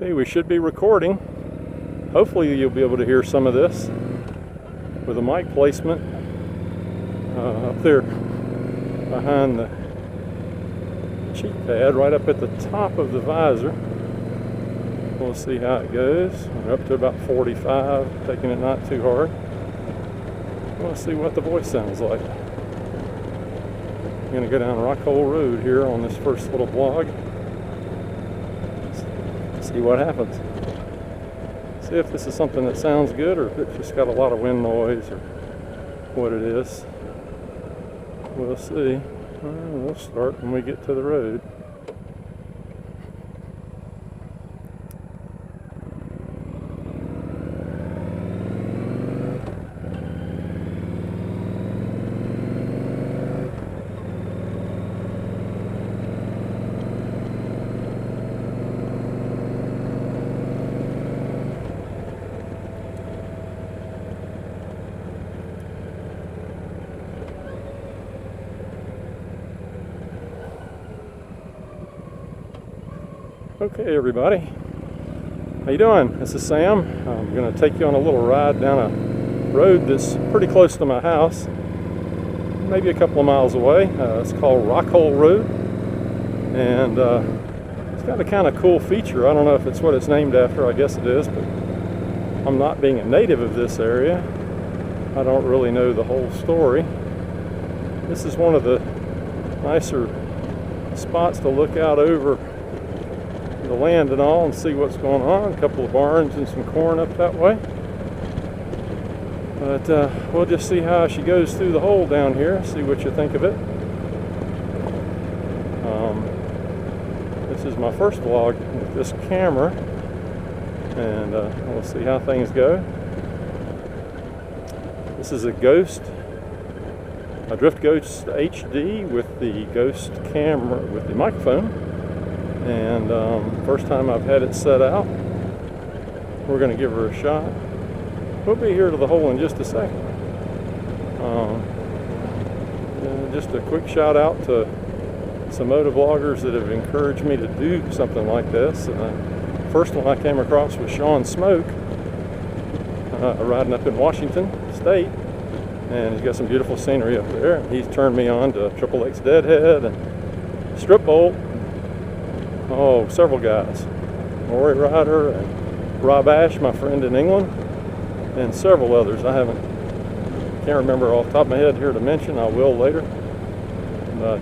Okay, we should be recording. Hopefully you'll be able to hear some of this with the mic placement up there behind the cheek pad, right up at the top of the visor. We'll see how it goes. We're up to about 45, taking it not too hard. We'll see what the voice sounds like. I'm going to go down Rockhole Road here on this first little vlog. See what happens. See if this is something that sounds good or if it's just got a lot of wind noise or what it is. We'll see. We'll start when we get to the road. Okay, everybody, how you doing? This is Sam. I'm going to take you on a little ride down a road that's pretty close to my house, maybe a couple of miles away. It's called Rockhole Road, and it's got a kind of cool feature. I don't know if it's what it's named after. I guess it is, but I'm not being a native of this area. I don't really know the whole story. This is one of the nicer spots to look out over the land and all and see what's going on. A couple of barns and some corn up that way. But we'll just see how she goes through the hole down here, see what you think of it. This is my first vlog with this camera, and we'll see how things go. This is a Drift Ghost HD with the Ghost camera, with the microphone. And first time I've had it set out. We're going to give her a shot. We'll be here to the hole in just a second. Just a quick shout out to some MotoVloggers that have encouraged me to do something like this. First one I came across was Sean Smoke, riding up in Washington State, and he's got some beautiful scenery up there. He's turned me on to Triple X Deadhead and Strip Bolt. Oh, several guys. Maury Ryder and Rob Ash, my friend in England, and several others. Can't remember off the top of my head here to mention. I will later. But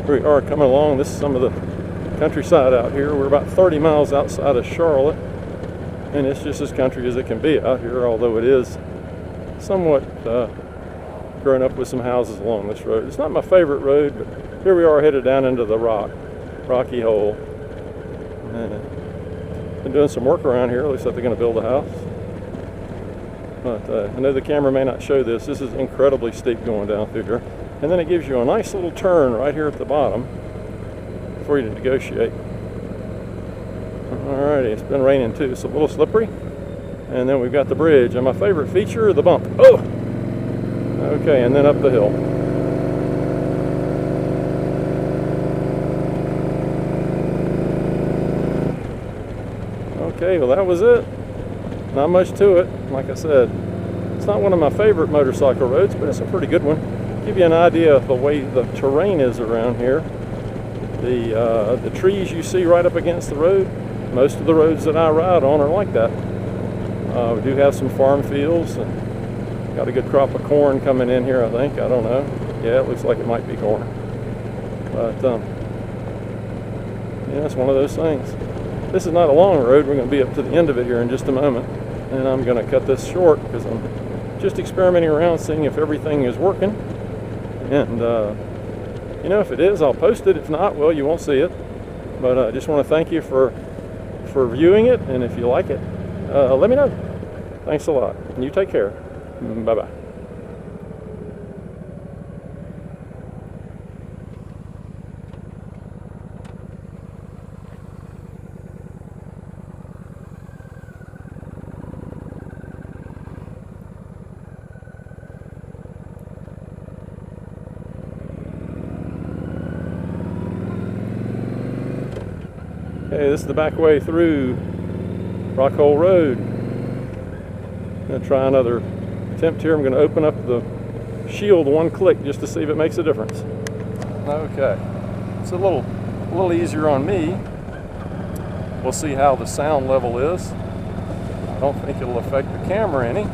here we are coming along. This is some of the countryside out here. We're about 30 miles outside of Charlotte, and it's just as country as it can be out here, although it is somewhat grown up with some houses along this road. It's not my favorite road, but here we are headed down into the rocky hole. Been doing some work around here. Looks like they're going to build a house. But I know the camera may not show this. This is incredibly steep going down through here. And then it gives you a nice little turn right here at the bottom for you to negotiate. Alrighty, it's been raining too. It's a little slippery. And then we've got the bridge. And my favorite feature, the bump. Oh! Okay, and then up the hill. Okay, well that was it. Not much to it. Like I said, it's not one of my favorite motorcycle roads, but it's a pretty good one. Give you an idea of the way the terrain is around here. The trees you see right up against the road, most of the roads that I ride on are like that. We do have some farm fields, and got a good crop of corn coming in here, I think. I don't know. Yeah, it looks like it might be corn. But yeah, it's one of those things. This is not a long road. We're going to be up to the end of it here in just a moment, and I'm going to cut this short because I'm just experimenting around, seeing if everything is working. And you know, if it is, I'll post it. If not, well, you won't see it. But I just want to thank you for viewing it, and if you like it, let me know. Thanks a lot, and you take care. Bye-bye. Okay, this is the back way through Rockhole Road. I'm going to try another attempt here. I'm going to open up the shield one click just to see if it makes a difference. Okay, it's a little easier on me. We'll see how the sound level is. I don't think it'll affect the camera any,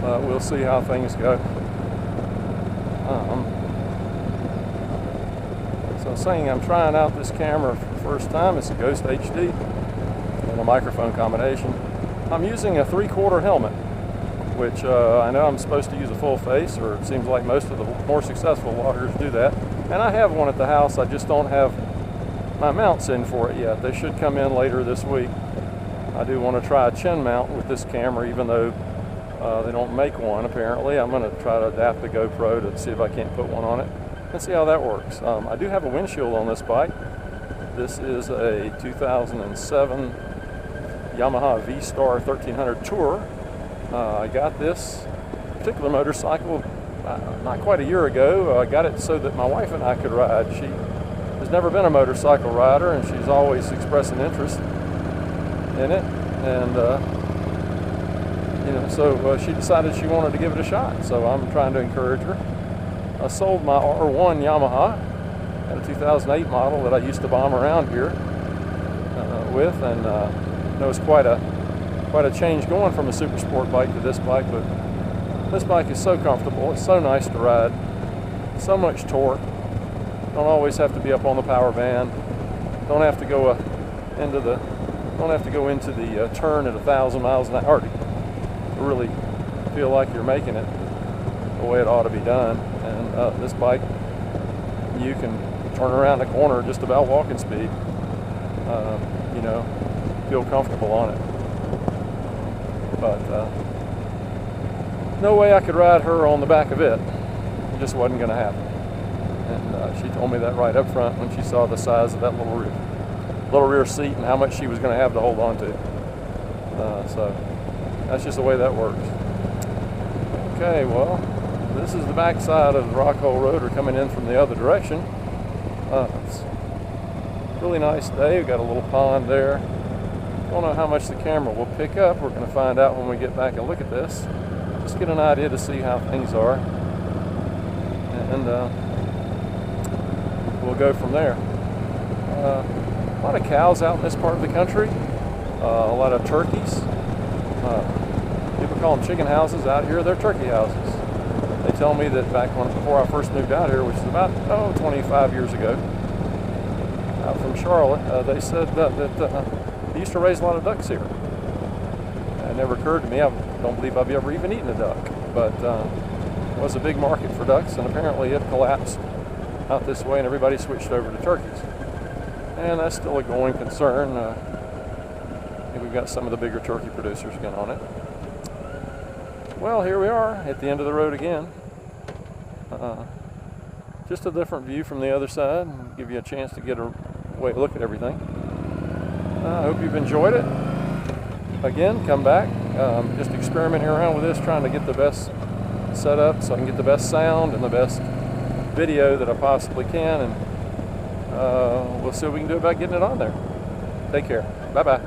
but we'll see how things go. So saying I'm trying out this camera for the first time. It's a Ghost HD and a microphone combination. I'm using a 3/4 helmet, which I know I'm supposed to use a full face, or it seems like most of the more successful vloggers do that. And I have one at the house, I just don't have my mounts in for it yet. They should come in later this week. I do want to try a chin mount with this camera, even though they don't make one apparently. I'm going to try to adapt the GoPro to see if I can't put one on it and see how that works. I do have a windshield on this bike. This is a 2007 Yamaha V-Star 1300 Tour. I got this particular motorcycle not quite a year ago. I got it so that my wife and I could ride. She has never been a motorcycle rider, and she's always expressed an interest in it. And so she decided she wanted to give it a shot. So I'm trying to encourage her. I sold my R1 Yamaha, a 2008 model that I used to bomb around here with, and it was quite a change going from a super sport bike to this bike. But this bike is so comfortable, it's so nice to ride, so much torque. Don't always have to be up on the power band. Don't have to go into the turn at 1,000 miles an hour to really feel like you're making it the way it ought to be done. And this bike, you can turn around the corner just about walking speed. Feel comfortable on it. But no way I could ride her on the back of it. It just wasn't going to happen. And she told me that right up front when she saw the size of that little rear seat and how much she was going to have to hold on to. So that's just the way that works. Okay, well, this is the back side of the Rockhole Road. We're coming in from the other direction. It's a really nice day. We've got a little pond there. Don't know how much the camera will pick up. We're going to find out when we get back and look at this. Just get an idea to see how things are. And we'll go from there. A lot of cows out in this part of the country. A lot of turkeys. People call them chicken houses out here. They're turkey houses. They tell me that before I first moved out here, which is about 25 years ago, out from Charlotte, they said that they used to raise a lot of ducks here. It never occurred to me. I don't believe I've ever even eaten a duck, but it was a big market for ducks, and apparently it collapsed out this way, and everybody switched over to turkeys. And that's still a going concern. We've got some of the bigger turkey producers again on it. Well, here we are at the end of the road again. Just a different view from the other side, and give you a chance to get a way to look at everything. I hope you've enjoyed it. Again, come back. Just experimenting around with this, trying to get the best setup so I can get the best sound and the best video that I possibly can, and we'll see what we can do about getting it on there. Take care. Bye-bye.